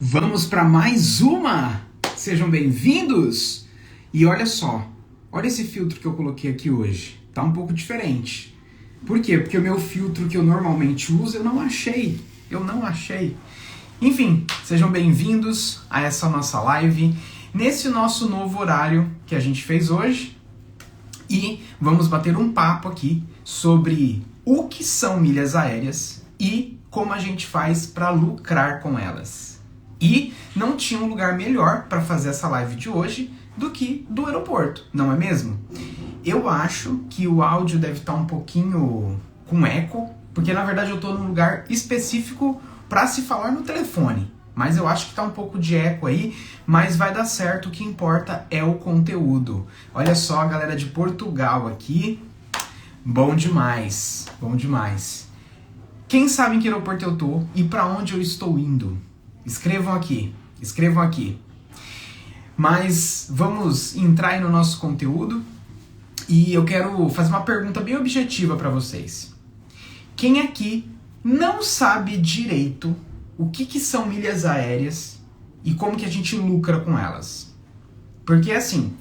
Vamos para mais uma! Sejam bem-vindos! E olha só, olha esse filtro que eu coloquei aqui hoje. Tá um pouco diferente. Por quê? Porque o meu filtro que eu normalmente uso eu não achei. Enfim, sejam bem-vindos a essa nossa live, nesse nosso novo horário que a gente fez hoje. E vamos bater um papo aqui sobre o que são milhas aéreas e como a gente faz para lucrar com elas. E não tinha um lugar melhor para fazer essa live de hoje do que do aeroporto, não é mesmo? Eu acho que o áudio deve estar um pouquinho com eco, porque na verdade eu estou num lugar específico para se falar no telefone. Mas eu acho que tá um pouco de eco aí, mas vai dar certo, o que importa é o conteúdo. Olha só a galera de Portugal aqui, bom demais, bom demais. Quem sabe em que aeroporto eu tô e para onde eu estou indo? Escrevam aqui. Mas vamos entrar aí no nosso conteúdo e eu quero fazer uma pergunta bem objetiva para vocês. Quem aqui não sabe direito o que são milhas aéreas e como que a gente lucra com elas? Porque assim,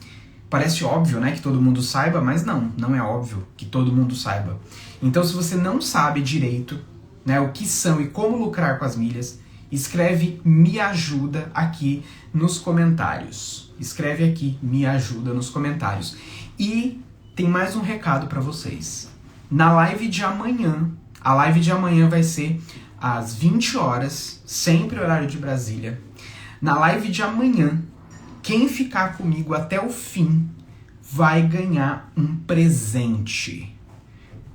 parece óbvio, né, que todo mundo saiba, mas não é óbvio que todo mundo saiba. Então se você não sabe direito, né, o que são e como lucrar com as milhas, escreve "me ajuda" aqui nos comentários. Escreve aqui "me ajuda" nos comentários. E tem mais um recado para vocês. Na live de amanhã, a live de amanhã vai ser às 20 horas, sempre horário de Brasília. Na live de amanhã, quem ficar comigo até o fim vai ganhar um presente.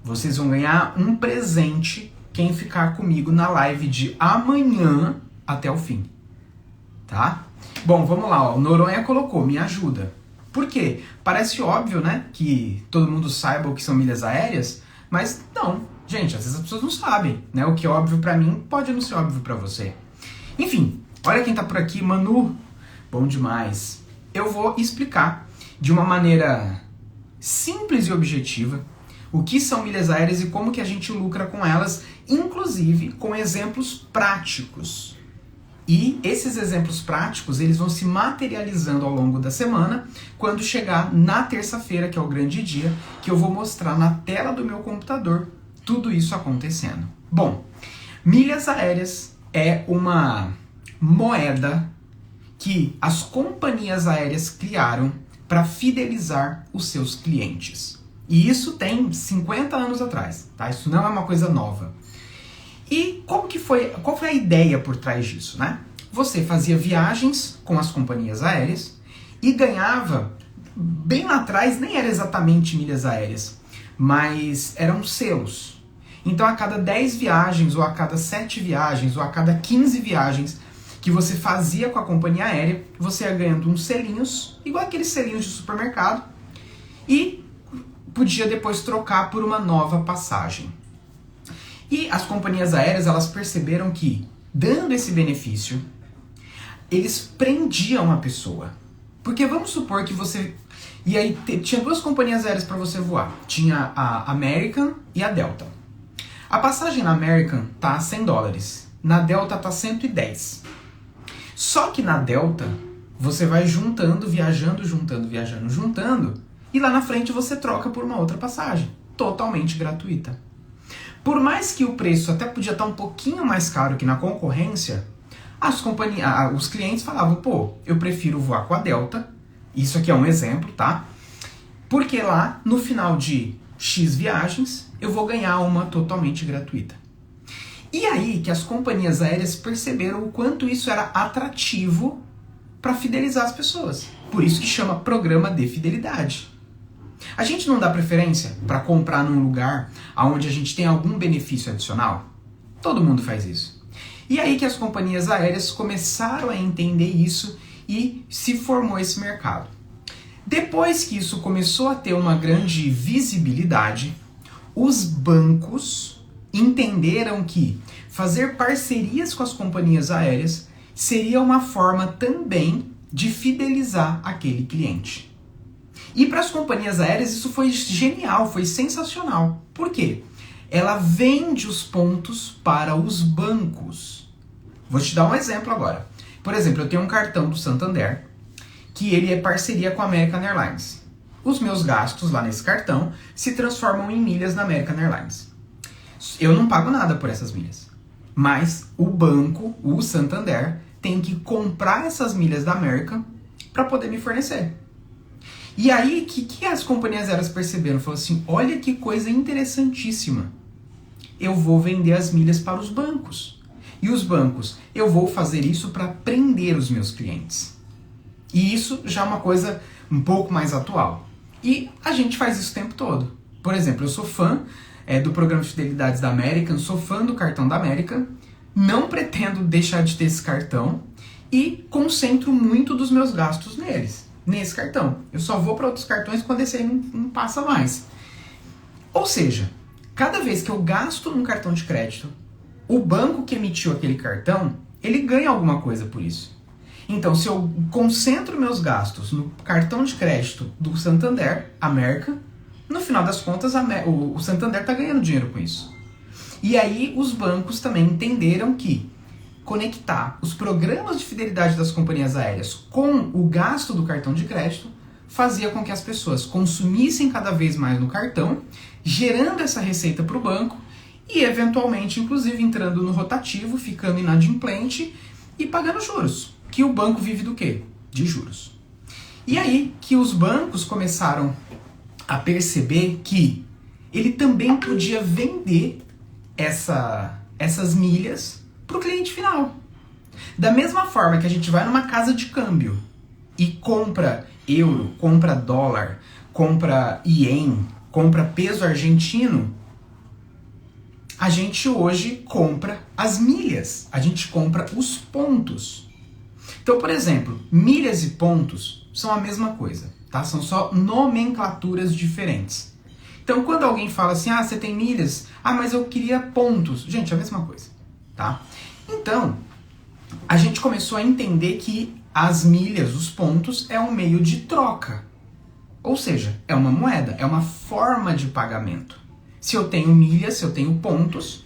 Vocês vão ganhar um presente quem ficar comigo na live de amanhã até o fim, tá? Bom, vamos lá, ó. O Noronha colocou, me ajuda. Por quê? Parece óbvio, né, que todo mundo saiba o que são milhas aéreas, mas não, gente, às vezes as pessoas não sabem, né? O que é óbvio pra mim pode não ser óbvio pra você. Enfim, olha quem tá por aqui, Manu, bom demais. Eu vou explicar de uma maneira simples e objetiva o que são milhas aéreas e como que a gente lucra com elas, inclusive com exemplos práticos. E esses exemplos práticos, eles vão se materializando ao longo da semana, quando chegar na terça-feira, que é o grande dia, que eu vou mostrar na tela do meu computador tudo isso acontecendo. Bom, milhas aéreas é uma moeda que as companhias aéreas criaram para fidelizar os seus clientes. E isso tem 50 anos atrás, tá? Isso não é uma coisa nova. E qual foi a ideia por trás disso, né? Você fazia viagens com as companhias aéreas e ganhava, bem lá atrás, nem era exatamente milhas aéreas, mas eram selos. Então a cada 10 viagens, ou a cada 7 viagens, ou a cada 15 viagens que você fazia com a companhia aérea, você ia ganhando uns selinhos, igual aqueles selinhos de supermercado, e podia depois trocar por uma nova passagem. E as companhias aéreas, elas perceberam que, dando esse benefício, eles prendiam a pessoa. Porque vamos supor que você... E aí tinha duas companhias aéreas para você voar. Tinha a American e a Delta. A passagem na American tá $100. Na Delta tá 110. Só que na Delta, você vai juntando, viajando, juntando, e lá na frente você troca por uma outra passagem, totalmente gratuita. Por mais que o preço até podia estar um pouquinho mais caro que na concorrência, os clientes falavam, pô, eu prefiro voar com a Delta, isso aqui é um exemplo, tá? Porque lá, no final de X viagens, eu vou ganhar uma totalmente gratuita. E aí que as companhias aéreas perceberam o quanto isso era atrativo para fidelizar as pessoas. Por isso que chama programa de fidelidade. A gente não dá preferência para comprar num lugar onde a gente tem algum benefício adicional? Todo mundo faz isso. E aí que as companhias aéreas começaram a entender isso e se formou esse mercado. Depois que isso começou a ter uma grande visibilidade, os bancos entenderam que fazer parcerias com as companhias aéreas seria uma forma também de fidelizar aquele cliente. E para as companhias aéreas isso foi genial, foi sensacional. Por quê? Ela vende os pontos para os bancos. Vou te dar um exemplo agora. Por exemplo, eu tenho um cartão do Santander, que ele é parceria com a American Airlines. Os meus gastos lá nesse cartão se transformam em milhas na American Airlines. Eu não pago nada por essas milhas. Mas o banco, o Santander, tem que comprar essas milhas da American para poder me fornecer. E aí, o que as companhias aéreas perceberam? Falaram assim, olha que coisa interessantíssima. Eu vou vender as milhas para os bancos. E os bancos, eu vou fazer isso para prender os meus clientes. E isso já é uma coisa um pouco mais atual. E a gente faz isso o tempo todo. Por exemplo, eu sou fã do programa de fidelidades da American, sou fã do cartão da American, não pretendo deixar de ter esse cartão e concentro muito dos meus gastos nesse cartão. Eu só vou para outros cartões quando esse aí não passa mais. Ou seja, cada vez que eu gasto num cartão de crédito, o banco que emitiu aquele cartão, ele ganha alguma coisa por isso. Então, se eu concentro meus gastos no cartão de crédito do Santander, American, no final das contas, o Santander está ganhando dinheiro com isso. E aí, os bancos também entenderam que conectar os programas de fidelidade das companhias aéreas com o gasto do cartão de crédito fazia com que as pessoas consumissem cada vez mais no cartão, gerando essa receita para o banco e, eventualmente, inclusive, entrando no rotativo, ficando inadimplente e pagando juros. Que o banco vive do quê? De juros. E aí que os bancos começaram a perceber que ele também podia vender essas milhas para o cliente final. Da mesma forma que a gente vai numa casa de câmbio e compra euro, compra dólar, compra ien, compra peso argentino, a gente hoje compra as milhas, a gente compra os pontos. Então, por exemplo, milhas e pontos são a mesma coisa, tá? São só nomenclaturas diferentes. Então, quando alguém fala assim, você tem milhas, mas eu queria pontos. Gente, é a mesma coisa, tá? Então, a gente começou a entender que as milhas, os pontos, é um meio de troca. Ou seja, é uma moeda, é uma forma de pagamento. Se eu tenho milhas, se eu tenho pontos,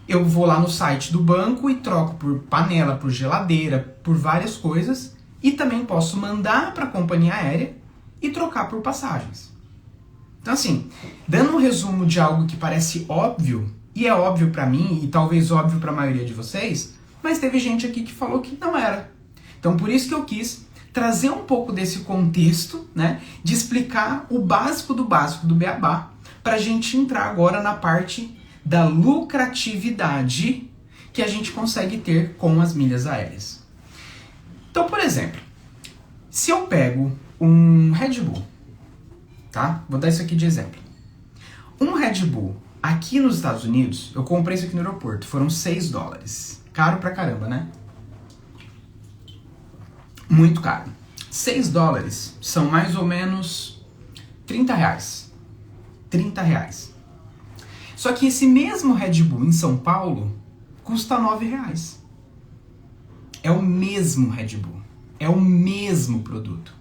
eu vou lá no site do banco e troco por panela, por geladeira, por várias coisas. E também posso mandar para a companhia aérea e trocar por passagens. Então assim, dando um resumo de algo que parece óbvio, e é óbvio para mim e talvez óbvio para a maioria de vocês, mas teve gente aqui que falou que não era. Então por isso que eu quis trazer um pouco desse contexto, né, de explicar o básico do beabá, para a gente entrar agora na parte da lucratividade que a gente consegue ter com as milhas aéreas. Então, por exemplo, se eu pego um Red Bull, tá? Vou dar isso aqui de exemplo. Um Red Bull aqui nos Estados Unidos, eu comprei isso aqui no aeroporto, foram $6. Caro pra caramba, né? Muito caro. $6 são mais ou menos R$30. R$30. Só que esse mesmo Red Bull em São Paulo custa R$9. É o mesmo Red Bull. É o mesmo produto.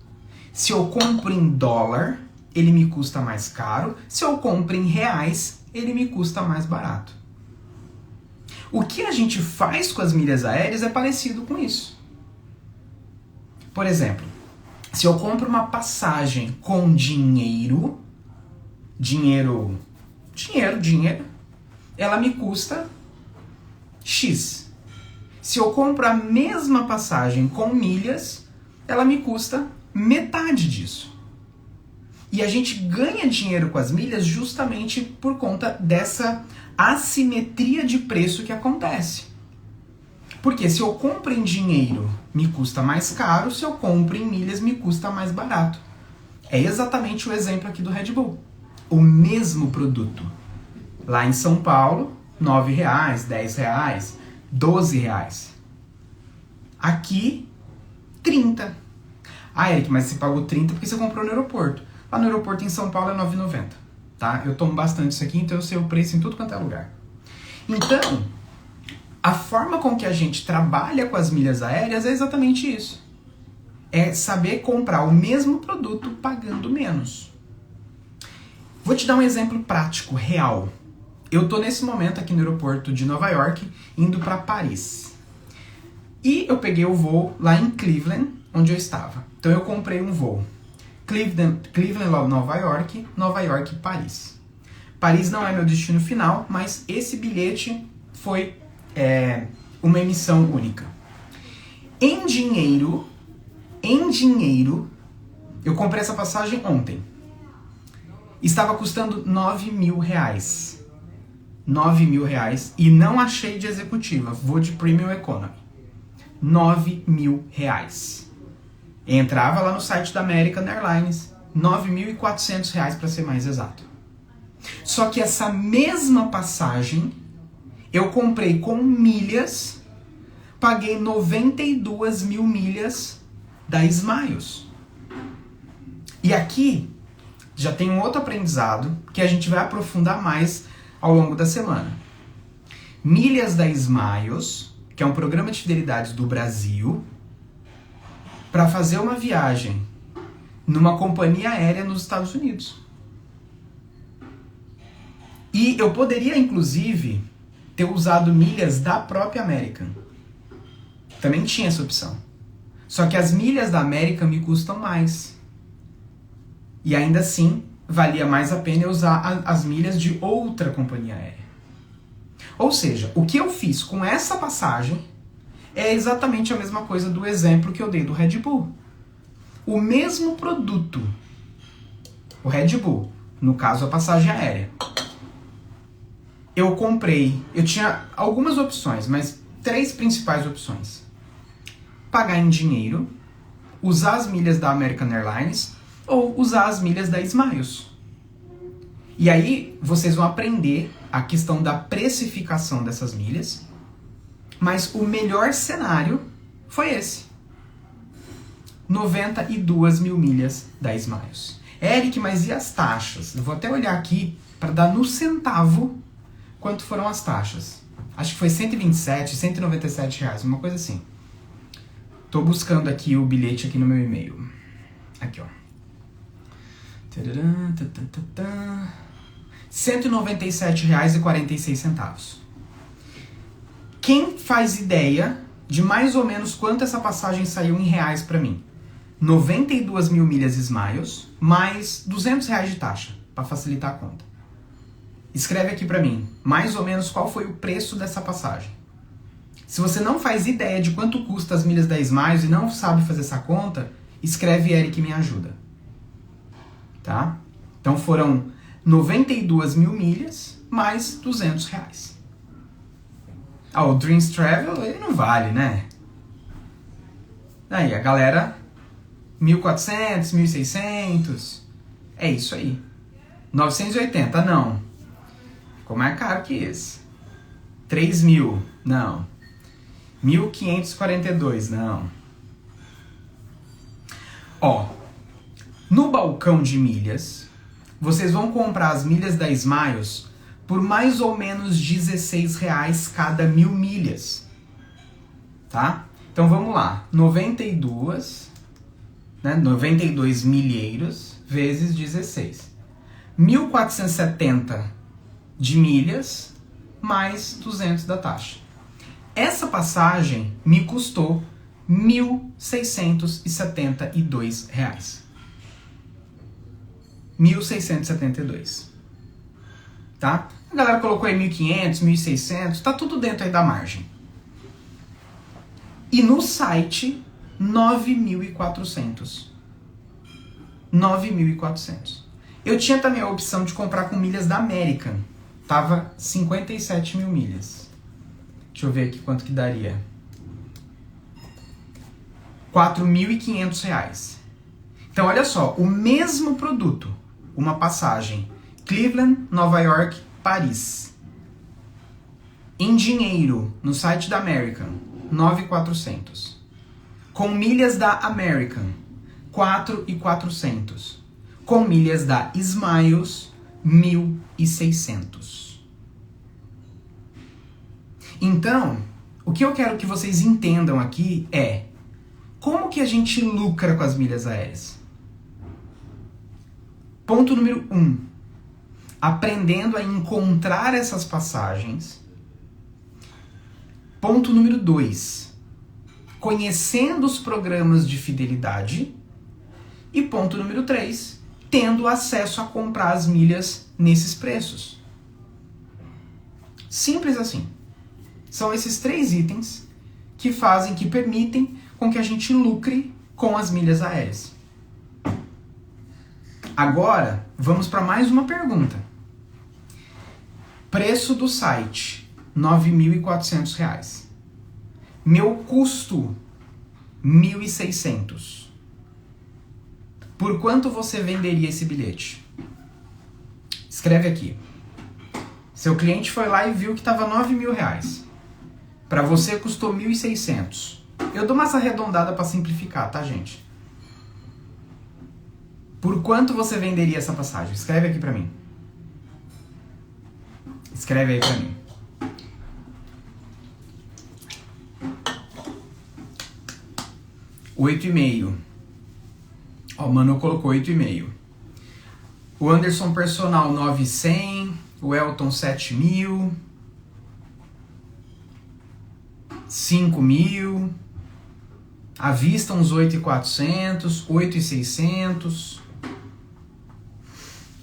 Se eu compro em dólar, ele me custa mais caro. Se eu compro em reais, ele me custa mais barato. O que a gente faz com as milhas aéreas é parecido com isso. Por exemplo, se eu compro uma passagem com dinheiro, ela me custa X. Se eu compro a mesma passagem com milhas, ela me custa metade disso. E a gente ganha dinheiro com as milhas justamente por conta dessa assimetria de preço que acontece. Porque se eu compro em dinheiro, me custa mais caro, se eu compro em milhas, me custa mais barato. É exatamente o exemplo aqui do Red Bull. O mesmo produto. Lá em São Paulo, R$9, R$10, R$12. Aqui, 30. Eric, mas você pagou 30 porque você comprou no aeroporto. Lá no aeroporto em São Paulo é R$9,90. Tá? Eu tomo bastante isso aqui, então eu sei o preço em tudo quanto é lugar. Então, a forma com que a gente trabalha com as milhas aéreas é exatamente isso. É saber comprar o mesmo produto pagando menos. Vou te dar um exemplo prático, real. Eu tô nesse momento aqui no aeroporto de Nova York, indo para Paris. E eu peguei o voo lá em Cleveland, onde eu estava. Então eu comprei um voo. Cleveland, Nova York, Nova York, Paris. Paris não é meu destino final, mas esse bilhete foi uma emissão única. Em dinheiro, eu comprei essa passagem ontem. Estava custando R$9.000. R$9.000 e não achei de executiva, vou de Premium Economy. R$9.000. Entrava lá no site da American Airlines, R$9.400 para ser mais exato. Só que essa mesma passagem eu comprei com milhas, paguei 92 mil milhas da Smiles. E aqui já tem um outro aprendizado que a gente vai aprofundar mais ao longo da semana. Milhas da Smiles, que é um programa de fidelidade do Brasil, para fazer uma viagem numa companhia aérea nos Estados Unidos. E eu poderia, inclusive, ter usado milhas da própria American. Também tinha essa opção. Só que as milhas da American me custam mais. E ainda assim, valia mais a pena eu usar as milhas de outra companhia aérea. Ou seja, o que eu fiz com essa passagem é exatamente a mesma coisa do exemplo que eu dei do Red Bull. O mesmo produto, o Red Bull, no caso a passagem aérea. Eu comprei, eu tinha algumas opções, mas 3 principais opções. Pagar em dinheiro, usar as milhas da American Airlines ou usar as milhas da Smiles. E aí vocês vão aprender a questão da precificação dessas milhas, mas o melhor cenário foi esse. 92 mil milhas da Smiles. Eric, mas e as taxas? Eu vou até olhar aqui para dar no centavo quanto foram as taxas. Acho que foi 127, 197 reais, uma coisa assim. Tô buscando aqui o bilhete aqui no meu e-mail. Aqui, ó. R$197,46. Quem faz ideia de mais ou menos quanto essa passagem saiu em reais para mim? 92 mil milhas Smiles, mais R$200 de taxa, para facilitar a conta. Escreve aqui para mim, mais ou menos qual foi o preço dessa passagem. Se você não faz ideia de quanto custa as milhas da Smiles e não sabe fazer essa conta, escreve Eric me ajuda. Tá? Então foram 92 mil milhas mais R$200. Ah, o Dreams Travel, ele não vale, né? Aí, a galera, 1.400, 1.600, é isso aí. 980, não. Ficou mais caro que esse. 3.000, não. 1.542, não. Ó, no balcão de milhas, vocês vão comprar as milhas da Smiles por mais ou menos R$16 cada 1.000 milhas. Tá? Então vamos lá. 92, né? 92 milheiros vezes 16. 1.470 de milhas mais 200 da taxa. Essa passagem me custou R$1.672. R$1.672. Tá? A galera colocou aí 1.500, 1.600, tá tudo dentro aí da margem. E no site, 9.400. 9.400. Eu tinha também a opção de comprar com milhas da American. Tava 57 mil milhas. Deixa eu ver aqui quanto que daria. R$4.500. Então, olha só, o mesmo produto, uma passagem Cleveland, Nova York, Paris. Em dinheiro, no site da American, 9.400. Com milhas da American, 4.400. Com milhas da Smiles, 1.600. Então, o que eu quero que vocês entendam aqui é como que a gente lucra com as milhas aéreas. Ponto número 1. Aprendendo a encontrar essas passagens. Ponto número 2. conhecendo os programas de fidelidade. E ponto número 3, tendo acesso a comprar as milhas nesses preços. Simples assim. São esses 3 itens que permitem com que a gente lucre com as milhas aéreas. Agora, vamos para mais uma pergunta. Preço do site, R$ 9.400. Meu custo, R$ 1.600. Por quanto você venderia esse bilhete? Escreve aqui. Seu cliente foi lá e viu que estava R$ 9.000. Para você custou R$ 1.600. Eu dou uma arredondada para simplificar, tá, gente? Por quanto você venderia essa passagem? Escreve aqui para mim. Escreve aí para mim. R$8,5. Ó, o Manu colocou 8,5. O Anderson Personal 9,100. O Elton 7.000. 5.000. À vista uns 8.400. 8.600.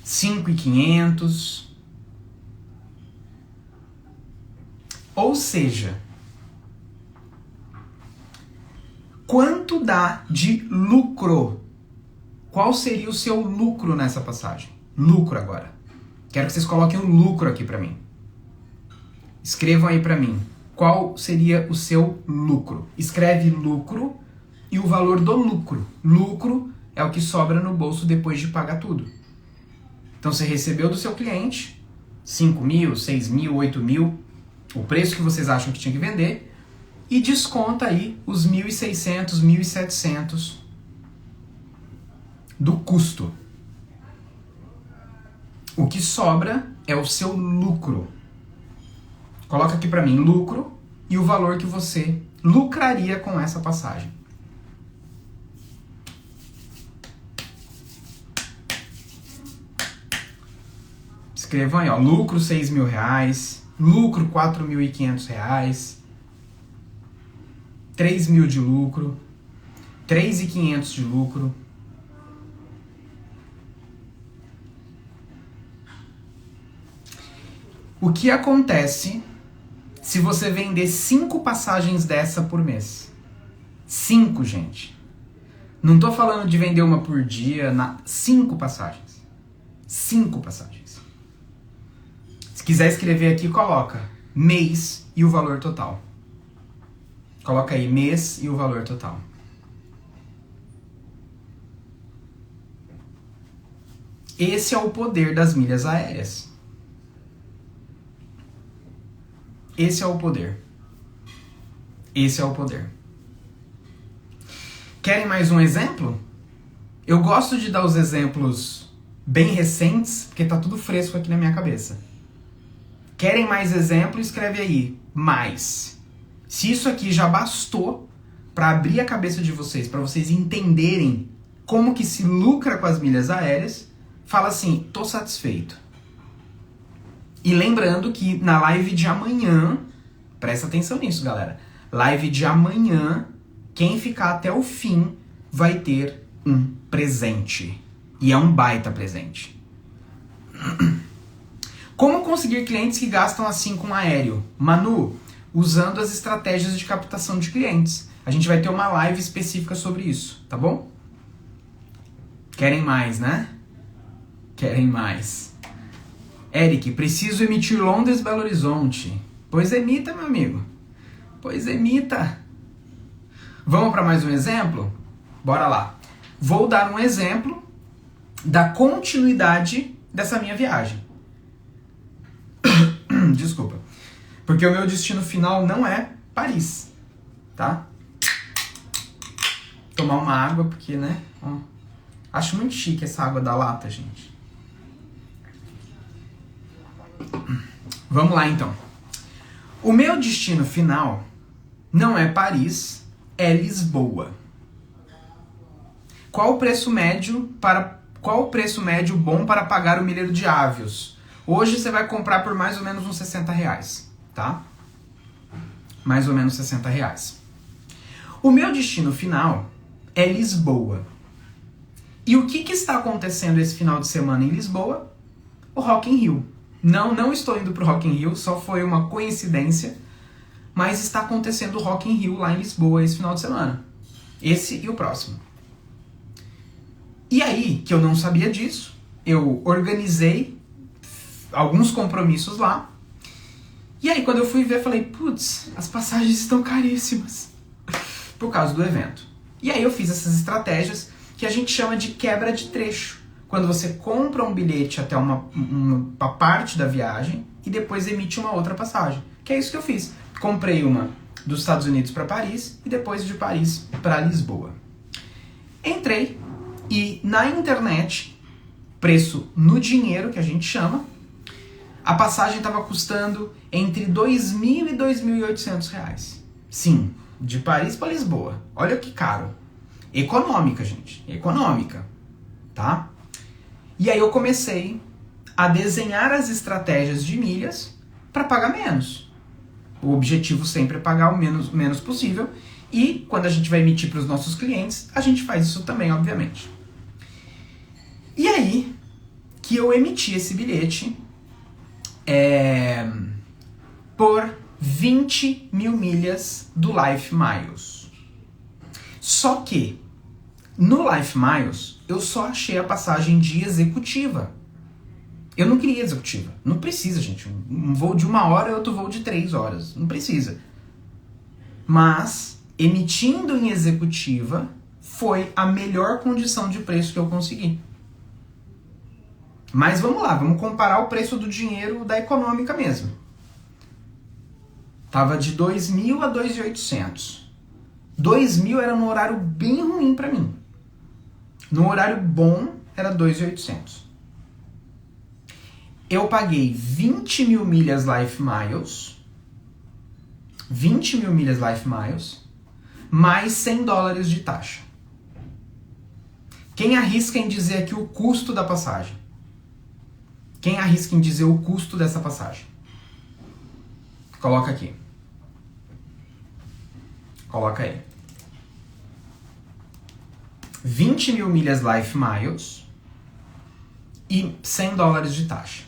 5.500. Ou seja, quanto dá de lucro? Qual seria o seu lucro nessa passagem? Lucro agora. Quero que vocês coloquem o lucro aqui para mim. Escrevam aí para mim. Qual seria o seu lucro? Escreve lucro e o valor do lucro. Lucro é o que sobra no bolso depois de pagar tudo. Então você recebeu do seu cliente 5.000, 6.000, 8.000, o preço que vocês acham que tinha que vender, e desconta aí os 1.600, 1.700 do custo. O que sobra é o seu lucro. Coloca aqui para mim lucro e o valor que você lucraria com essa passagem. Escrevam aí, ó, lucro R$6.000, lucro R$4.500, 3.000 de lucro, 3.500 de lucro. O que acontece se você vender 5 passagens dessa por mês? 5, gente. Não tô falando de vender uma por dia, 5 passagens. 5 passagens. Se quiser escrever aqui, coloca mês e o valor total. Coloca aí mês e o valor total. Esse é o poder das milhas aéreas. Esse é o poder. Esse é o poder. Querem mais um exemplo? Eu gosto de dar os exemplos bem recentes, porque tá tudo fresco aqui na minha cabeça. Querem mais exemplo? Escreve aí, mais. Se isso aqui já bastou para abrir a cabeça de vocês, para vocês entenderem como que se lucra com as milhas aéreas, fala assim, tô satisfeito. E lembrando que na live de amanhã, presta atenção nisso, galera. Live de amanhã, quem ficar até o fim vai ter um presente. E é um baita presente. Como conseguir clientes que gastam assim com aéreo? Manu, usando as estratégias de captação de clientes. A gente vai ter uma live específica sobre isso, tá bom? Querem mais, né? Querem mais. Eric, preciso emitir Londres Belo Horizonte. Pois emita, meu amigo. Pois emita. Vamos para mais um exemplo? Bora lá. Vou dar um exemplo da continuidade dessa minha viagem. Desculpa. Porque o meu destino final não é Paris, tá? Tomar uma água, porque, né? Ó, acho muito chique essa água da lata, gente. Vamos lá, então. O meu destino final não é Paris, é Lisboa. Qual o preço médio bom para pagar o milheiro de Avios? Hoje você vai comprar por mais ou menos uns R$60, tá? Mais ou menos R$60. O meu destino final é Lisboa. E o que está acontecendo esse final de semana em Lisboa? O Rock in Rio. Não estou indo pro Rock in Rio, só foi uma coincidência, mas está acontecendo o Rock in Rio lá em Lisboa esse final de semana. Esse e o próximo. E aí, que eu não sabia disso, eu organizei alguns compromissos lá. E aí, quando eu fui ver, falei, putz, as passagens estão caríssimas por causa do evento. E aí eu fiz essas estratégias que a gente chama de quebra de trecho. Quando você compra um bilhete até uma parte da viagem e depois emite uma outra passagem. Que é isso que eu fiz. Comprei uma dos Estados Unidos para Paris e depois de Paris para Lisboa. Entrei e na internet, preço no dinheiro, que a gente chama, a passagem estava custando entre R$2.000 e R$2.800. Sim, de Paris para Lisboa. Olha que caro. Econômica, gente. Econômica. Tá? E aí eu comecei a desenhar as estratégias de milhas para pagar menos. O objetivo sempre é pagar o menos possível. E quando a gente vai emitir para os nossos clientes, a gente faz isso também, obviamente. E aí que eu emiti esse bilhete por 20 mil milhas do Life Miles. Só que no Life Miles eu só achei a passagem de executiva. Eu não queria executiva. Não precisa, gente. Um voo de 1 hora e outro voo de 3 horas. Não precisa. Mas, emitindo em executiva, foi a melhor condição de preço que eu consegui. Mas vamos lá, vamos comparar o preço do dinheiro da econômica mesmo. Tava de 2.000 a 2.800. 2.000 era no horário bem ruim para mim. No horário bom era 2.800. Eu paguei 20 mil milhas Life Miles. 20 mil milhas Life Miles. Mais $100 de taxa. Quem arrisca em dizer aqui o custo da passagem? Quem arrisca em dizer o custo dessa passagem? Coloca aqui. Coloca aí. 20 mil milhas Life Miles e $100 de taxa.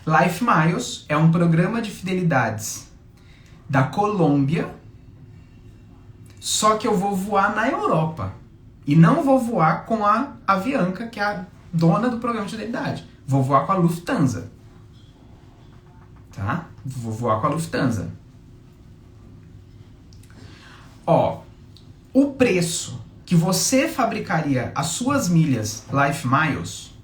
Life Miles é um programa de fidelidades da Colômbia, só que eu vou voar na Europa. E não vou voar com a Avianca, que é a dona do programa de fidelidade. Vou voar com a Lufthansa. Tá? Vou voar com a Lufthansa. Ó, o preço que você fabricaria as suas milhas Life Miles,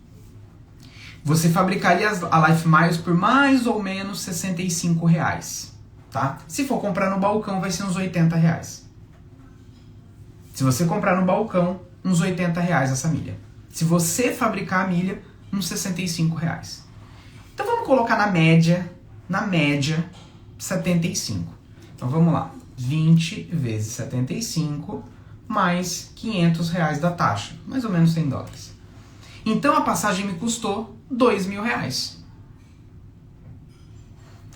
você fabricaria a Life Miles por mais ou menos R$65. Tá? Se for comprar no balcão, vai ser uns R$80. Se você comprar no balcão, uns R$80 essa milha. Se você fabricar a milha, uns R$65. Então vamos colocar na média, 75. Então vamos lá. 20 vezes 75 mais R$500 da taxa. Mais ou menos $100. Então a passagem me custou R$2.000.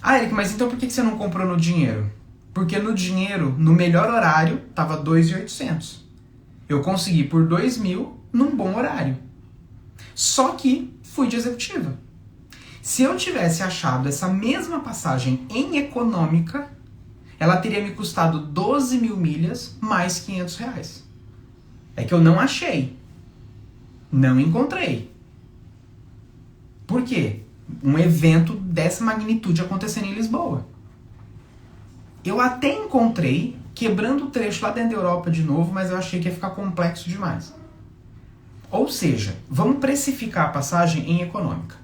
Ah, Eric, mas então por que você não comprou no dinheiro? Porque no dinheiro, no melhor horário, tava 2.800. Eu consegui por 2.000 num bom horário. Só que fui de executiva. Se eu tivesse achado essa mesma passagem em econômica, ela teria me custado 12 mil milhas mais R$500. É que eu não achei. Não encontrei. Por quê? Um evento dessa magnitude acontecendo em Lisboa. Eu até encontrei, quebrando o trecho lá dentro da Europa de novo, mas eu achei que ia ficar complexo demais. Ou seja, vamos precificar a passagem em econômica.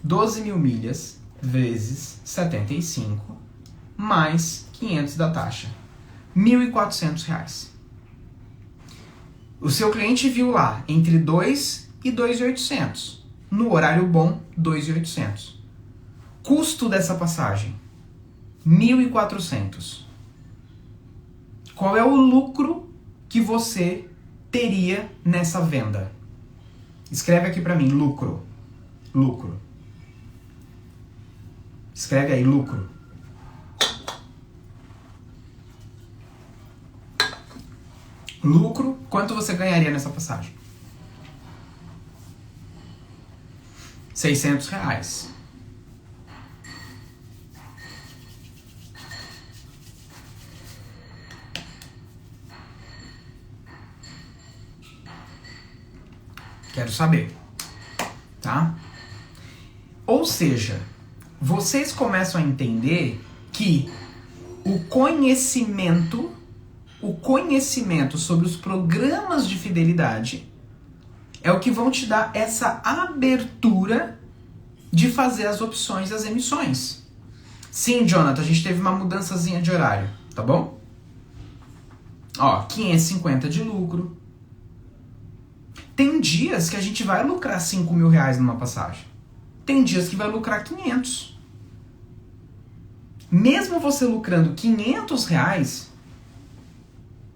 12 mil milhas vezes 75 mais 500 da taxa. R$1.400. O seu cliente viu lá entre 2 e 2.800. No horário bom, 2.800. Custo dessa passagem, 1.400. Qual é o lucro que você teria nessa venda? Escreve aqui para mim, lucro. Lucro. Escreve aí, lucro. Lucro, quanto você ganharia nessa passagem? R$ 600. Quero saber, tá? Ou seja, vocês começam a entender que o conhecimento sobre os programas de fidelidade é o que vão te dar essa abertura de fazer as opções das emissões. Sim, Jonathan, a gente teve uma mudançazinha de horário, tá bom? Ó, 550 de lucro. Tem dias que a gente vai lucrar R$ 5.000 numa passagem. Tem dias que vai lucrar 500. Mesmo você lucrando R$ 500,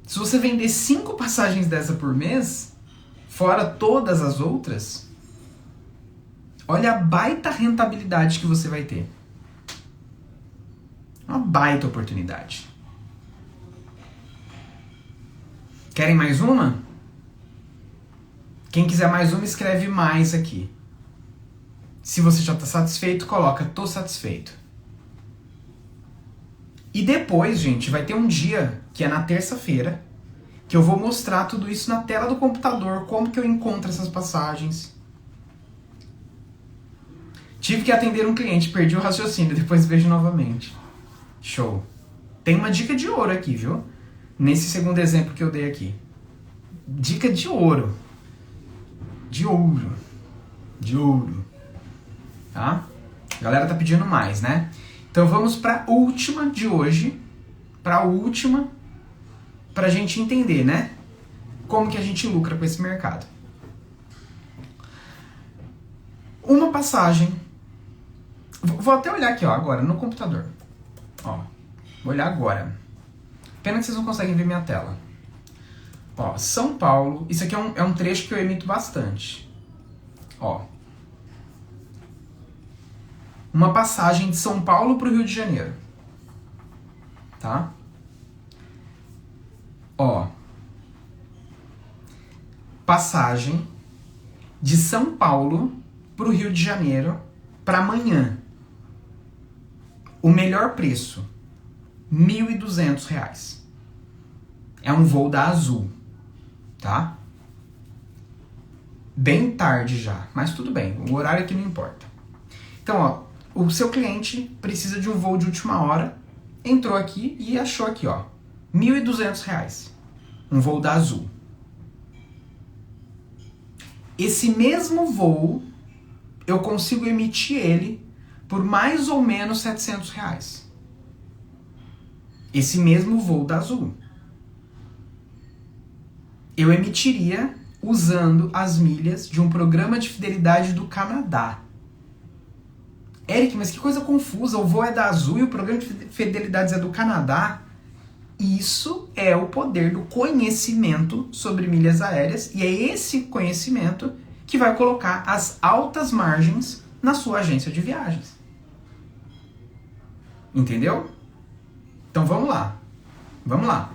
se você vender 5 passagens dessa por mês, fora todas as outras, olha a baita rentabilidade que você vai ter. Uma baita oportunidade. Querem mais uma? Quem quiser mais uma, escreve mais aqui. Se você já está satisfeito, coloca tô satisfeito. E depois, gente, vai ter um dia, que é na terça-feira, que eu vou mostrar tudo isso na tela do computador, como que eu encontro essas passagens. Tive que atender um cliente, perdi o raciocínio, depois vejo novamente. Show. Tem uma dica de ouro aqui, viu? Nesse segundo exemplo que eu dei aqui. Dica de ouro. De ouro. De ouro. Tá? A galera tá pedindo mais, né? Então vamos pra última de hoje. Pra última. Pra gente entender, né? Como que a gente lucra com esse mercado. Uma passagem. Vou até olhar aqui, ó, agora, no computador. Ó, vou olhar agora. Pena que vocês não conseguem ver minha tela. Ó, São Paulo. Isso aqui é um trecho que eu emito bastante. Ó. Uma passagem de São Paulo para o Rio de Janeiro. Tá? Ó. Passagem de São Paulo para o Rio de Janeiro para amanhã. O melhor preço, R$ 1.200. É um voo da Azul, tá? Bem tarde já, mas tudo bem, o horário aqui não importa. Então, ó, o seu cliente precisa de um voo de última hora, entrou aqui e achou aqui, ó, R$ 1.200. Um voo da Azul. Esse mesmo voo, eu consigo emitir ele por mais ou menos R$ 700. Esse mesmo voo da Azul. Eu emitiria usando as milhas de um programa de fidelidade do Canadá. Eric, mas que coisa confusa, o voo é da Azul e o programa de fidelidades é do Canadá. Isso é o poder do conhecimento sobre milhas aéreas e é esse conhecimento que vai colocar as altas margens na sua agência de viagens. Entendeu? Então vamos lá. Vamos lá.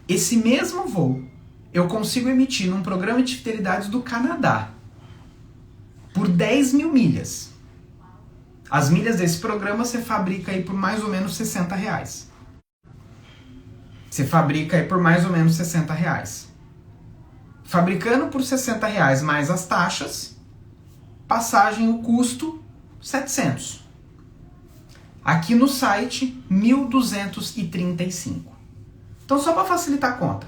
Esse mesmo voo eu consigo emitir num programa de fidelidades do Canadá por 10.000 milhas. As milhas desse programa você fabrica aí por mais ou menos R$60. Você fabrica aí por mais ou menos R$60. Fabricando por R$60 mais as taxas, passagem, o custo, 700. Aqui no site, 1.235. Então, só para facilitar a conta.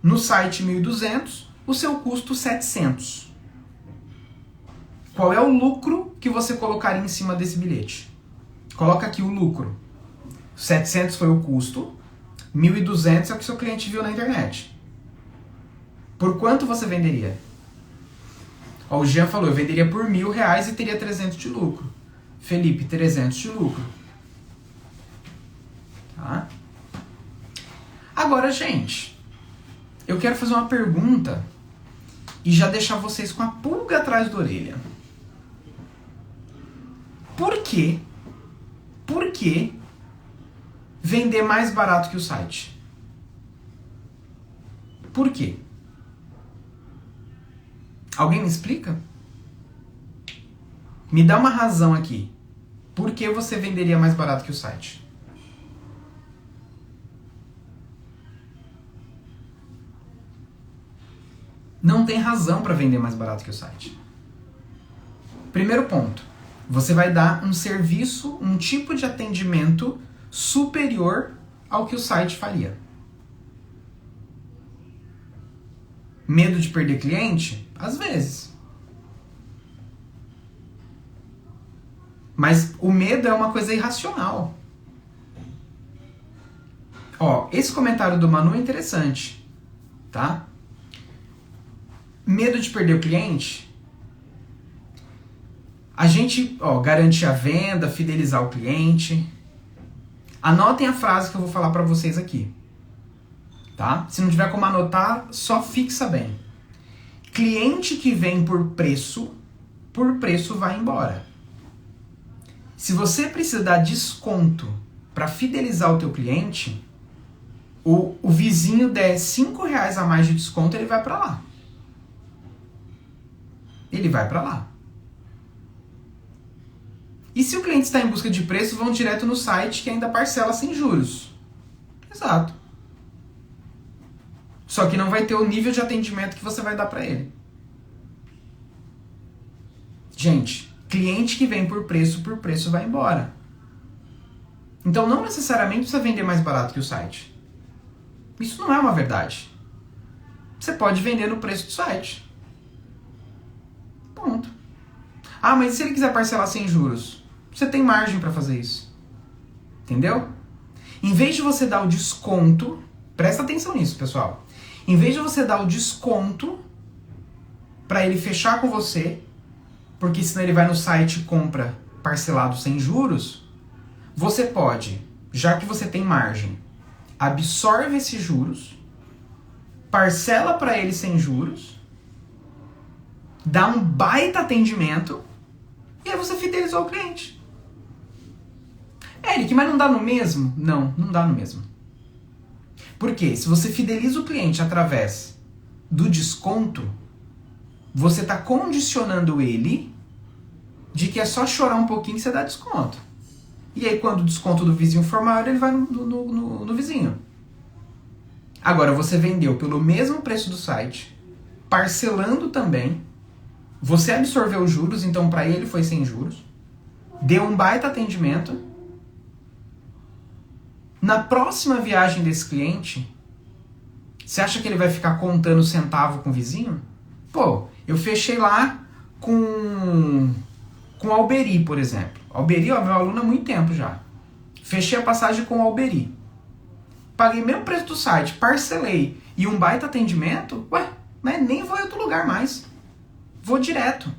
No site, 1.200, o seu custo, 700. Qual é o lucro que você colocaria em cima desse bilhete? Coloca aqui o lucro. 700 foi o custo, 1.200 é o que seu cliente viu na internet. Por quanto você venderia? Ó, o Jean falou, eu venderia por R$1.000 e teria 300 de lucro. Felipe, 300 de lucro. Tá? Agora, gente, eu quero fazer uma pergunta e já deixar vocês com a pulga atrás da orelha. Por que vender mais barato que o site? Por quê? Alguém me explica? Me dá uma razão aqui. Por que você venderia mais barato que o site? Não tem razão para vender mais barato que o site. Primeiro ponto. Você vai dar um serviço, um tipo de atendimento superior ao que o site faria. Medo de perder cliente? Às vezes. Mas o medo é uma coisa irracional. Ó, esse comentário do Manu é interessante, tá? Medo de perder o cliente? A gente, garante a venda, fidelizar o cliente. Anotem a frase que eu vou falar para vocês aqui, tá? Se não tiver como anotar, só fixa bem. Cliente que vem por preço vai embora. Se você precisa dar desconto para fidelizar o teu cliente, o vizinho der R$5 a mais de desconto, ele vai para lá. Ele vai para lá. E se o cliente está em busca de preço, vão direto no site que ainda parcela sem juros. Exato. Só que não vai ter o nível de atendimento que você vai dar para ele. Gente, cliente que vem por preço vai embora. Então não necessariamente precisa vender mais barato que o site. Isso não é uma verdade. Você pode vender no preço do site. Ponto. Ah, mas e se ele quiser parcelar sem juros? Você tem margem para fazer isso. Entendeu? Em vez de você dar o desconto, presta atenção nisso, pessoal. Em vez de você dar o desconto para ele fechar com você, porque senão ele vai no site e compra parcelado sem juros, você pode, já que você tem margem, absorve esses juros, parcela para ele sem juros, dá um baita atendimento e aí você fidelizou o cliente. Eric, mas não dá no mesmo? Não, não dá no mesmo. Por quê? Se você fideliza o cliente através do desconto, você está condicionando ele de que é só chorar um pouquinho que você dá desconto. E aí quando o desconto do vizinho for maior, ele vai no vizinho. Agora, você vendeu pelo mesmo preço do site, parcelando também, você absorveu os juros, então para ele foi sem juros, deu um baita atendimento. Na próxima viagem desse cliente, você acha que ele vai ficar contando centavo com o vizinho? Pô, eu fechei lá com Alberi, por exemplo. Alberi, meu aluno há muito tempo já. Fechei a passagem com Alberi. Paguei mesmo preço do site, parcelei e um baita atendimento, mas nem vou em outro lugar mais. Vou direto.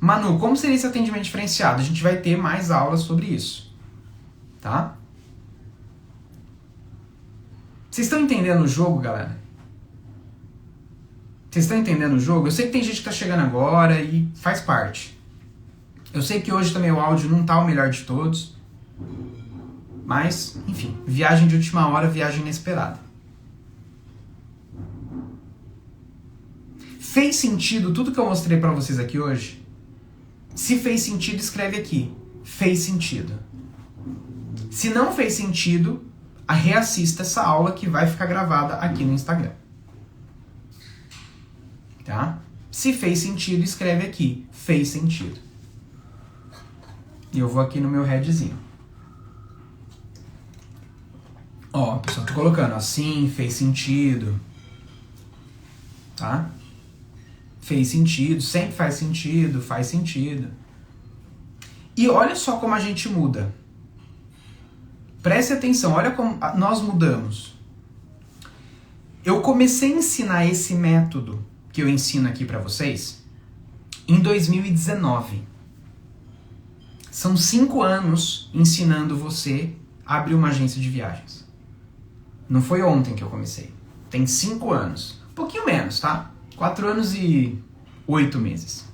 Manu, como seria esse atendimento diferenciado? A gente vai ter mais aulas sobre isso. Tá? Vocês estão entendendo o jogo, galera? Vocês estão entendendo o jogo? Eu sei que tem gente que está chegando agora e faz parte. Eu sei que hoje também o áudio não tá o melhor de todos. Mas, enfim, viagem de última hora, viagem inesperada. Fez sentido tudo que eu mostrei para vocês aqui hoje? Se fez sentido, escreve aqui. Fez sentido. Se não fez sentido, reassista essa aula que vai ficar gravada aqui no Instagram. Tá? Se fez sentido, escreve aqui. Fez sentido. E eu vou aqui no meu headzinho. Ó, pessoal, tô colocando assim, fez sentido. Tá? Fez sentido, sempre faz sentido. E olha só como a gente muda. Preste atenção, olha como nós mudamos. Eu comecei a ensinar esse método que eu ensino aqui pra vocês em 2019. São 5 anos ensinando você a abrir uma agência de viagens. Não foi ontem que eu comecei. Tem 5 anos. Um pouquinho menos, tá? 4 anos e 8 meses.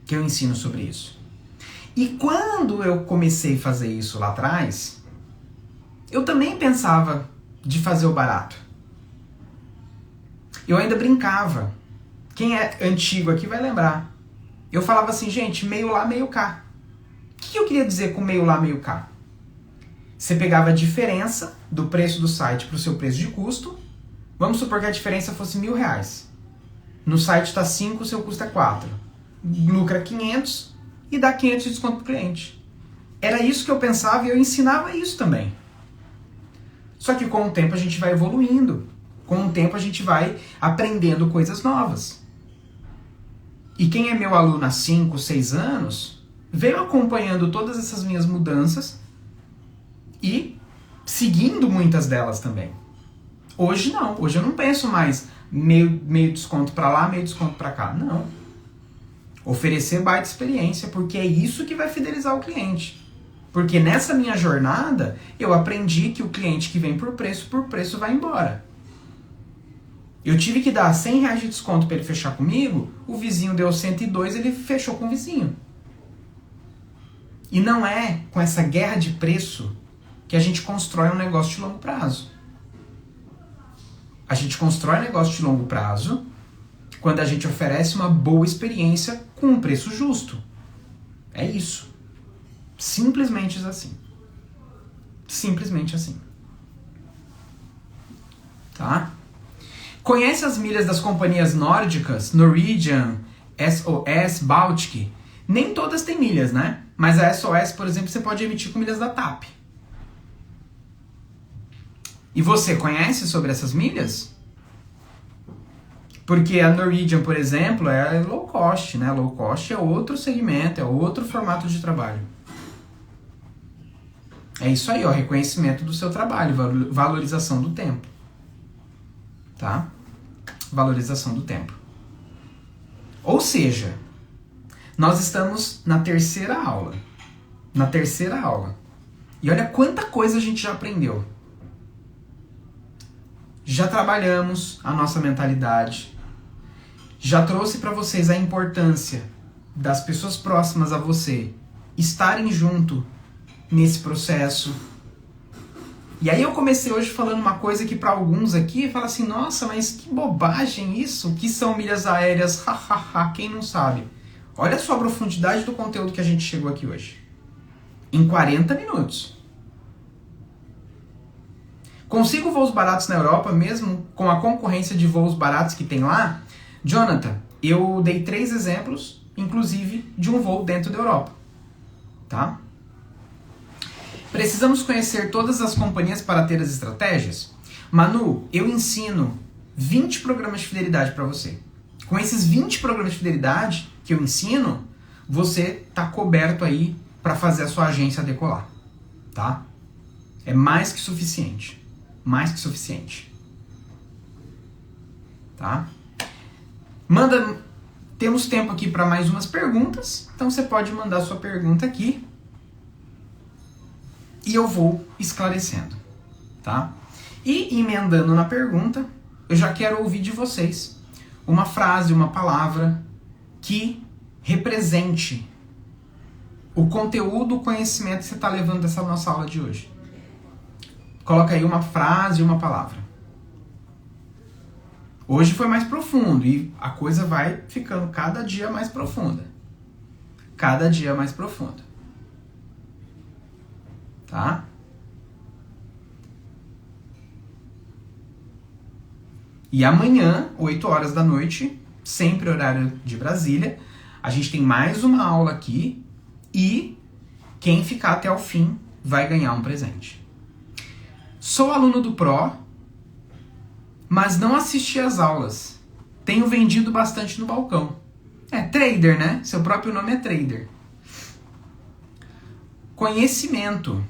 Que eu ensino sobre isso. E quando eu comecei a fazer isso lá atrás, eu também pensava de fazer o barato. Eu ainda brincava. Quem é antigo aqui vai lembrar. Eu falava assim, gente, meio lá, meio cá. O que eu queria dizer com meio lá, meio cá? Você pegava a diferença do preço do site para o seu preço de custo. Vamos supor que a diferença fosse R$1.000. No site está 5, o seu custo é 4. Lucra 500 e dá 500 de desconto para o cliente. Era isso que eu pensava e eu ensinava isso também. Só que com o tempo a gente vai evoluindo. Com o tempo a gente vai aprendendo coisas novas. E quem é meu aluno há 5, 6 anos, veio acompanhando todas essas minhas mudanças e seguindo muitas delas também. Hoje não. Hoje eu não penso mais meio desconto para lá, meio desconto para cá. Não. Oferecer baita experiência, porque é isso que vai fidelizar o cliente. Porque nessa minha jornada, eu aprendi que o cliente que vem por preço vai embora. Eu tive que dar R$100 de desconto para ele fechar comigo, o vizinho deu 102, ele fechou com o vizinho. E não é com essa guerra de preço que a gente constrói um negócio de longo prazo. A gente constrói um negócio de longo prazo quando a gente oferece uma boa experiência com um preço justo. É isso. Simplesmente assim. Simplesmente assim. Tá? Conhece as milhas das companhias nórdicas, Norwegian, SOS, Baltic? Nem todas têm milhas, né? Mas a SOS, por exemplo, você pode emitir com milhas da TAP. E você conhece sobre essas milhas? Porque a Norwegian, por exemplo, é low cost, né? Low cost é outro segmento, é outro formato de trabalho. É isso aí, ó, reconhecimento do seu trabalho, valorização do tempo. Tá? Valorização do tempo. Ou seja, nós estamos na terceira aula. Na terceira aula. E olha quanta coisa a gente já aprendeu. Já trabalhamos a nossa mentalidade. Já trouxe para vocês a importância das pessoas próximas a você estarem junto nesse processo. E aí eu comecei hoje falando uma coisa que para alguns aqui fala assim, nossa, mas que bobagem isso, o que são milhas aéreas, hahaha, quem não sabe? Olha só a profundidade do conteúdo que a gente chegou aqui hoje. Em 40 minutos. Consigo voos baratos na Europa, mesmo com a concorrência de voos baratos que tem lá? Jonathan, eu dei 3 exemplos, inclusive, de um voo dentro da Europa. Tá? Precisamos conhecer todas as companhias para ter as estratégias? Manu, eu ensino 20 programas de fidelidade para você. Com esses 20 programas de fidelidade que eu ensino, você está coberto aí para fazer a sua agência decolar. Tá? É mais que suficiente. Mais que suficiente. Tá? Temos tempo aqui para mais umas perguntas, então você pode mandar sua pergunta aqui e eu vou esclarecendo, tá? E emendando na pergunta, eu já quero ouvir de vocês uma frase, uma palavra que represente o conteúdo, o conhecimento que você está levando dessa nossa aula de hoje. Coloca aí uma frase e uma palavra. Hoje foi mais profundo e a coisa vai ficando cada dia mais profunda. Cada dia mais profunda. Tá? E amanhã, 8 horas da noite, sempre horário de Brasília, a gente tem mais uma aula aqui e quem ficar até o fim vai ganhar um presente. Sou aluno do Pro, mas não assisti às aulas. Tenho vendido bastante no balcão. É trader, né? Seu próprio nome é trader. Conhecimento.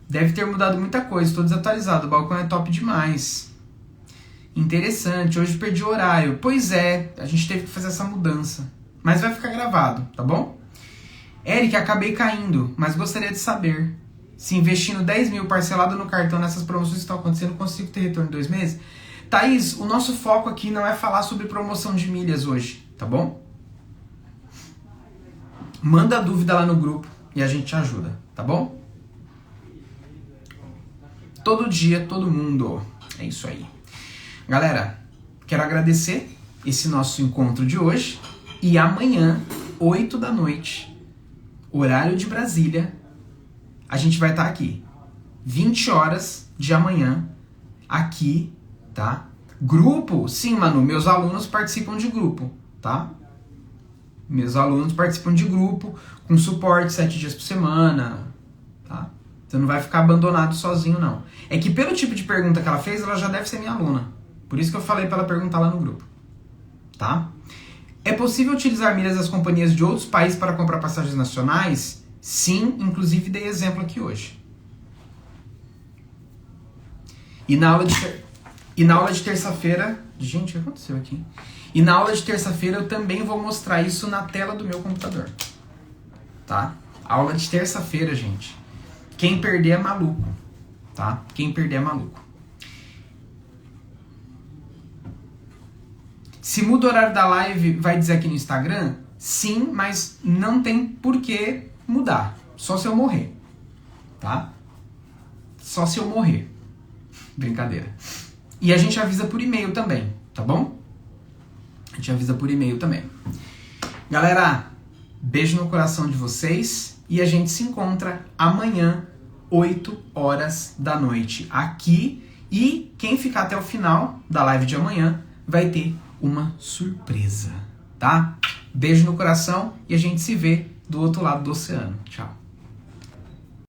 Deve ter mudado muita coisa, estou desatualizado, o balcão é top demais. Interessante, hoje perdi o horário. Pois é, a gente teve que fazer essa mudança. Mas vai ficar gravado, tá bom? Eric, acabei caindo, mas gostaria de saber. Se investindo 10 mil parcelado no cartão nessas promoções que estão acontecendo, consigo ter retorno em 2 meses? Thaís, o nosso foco aqui não é falar sobre promoção de milhas hoje, tá bom? Manda a dúvida lá no grupo e a gente te ajuda, tá bom? todo dia, todo mundo. É isso aí. Galera, quero agradecer esse nosso encontro de hoje. E amanhã, 8 da noite, horário de Brasília, a gente vai estar aqui. 20 horas de amanhã, aqui, tá? Grupo, sim, Manu, meus alunos participam de grupo, tá? Meus alunos participam de grupo, com suporte 7 dias por semana, tá? Você não vai ficar abandonado sozinho, não. É que pelo tipo de pergunta que ela fez, ela já deve ser minha aluna. Por isso que eu falei para ela perguntar lá no grupo, tá? É possível utilizar milhas das companhias de outros países para comprar passagens nacionais? Sim, inclusive dei exemplo aqui hoje. E na aula de terça-feira... Gente, o que aconteceu aqui? E na aula de terça-feira eu também vou mostrar isso na tela do meu computador. Tá? Aula de terça-feira, gente. Quem perder é maluco. Tá? Quem perder é maluco. Se muda o horário da live, vai dizer aqui no Instagram? Sim, mas não tem por que mudar. Só se eu morrer. Tá? Só se eu morrer. Brincadeira. E a gente avisa por e-mail também, tá bom? A gente avisa por e-mail também. Galera, beijo no coração de vocês e a gente se encontra amanhã, 8 horas da noite, aqui. E quem ficar até o final da live de amanhã vai ter uma surpresa, tá? Beijo no coração e a gente se vê do outro lado do oceano. Tchau.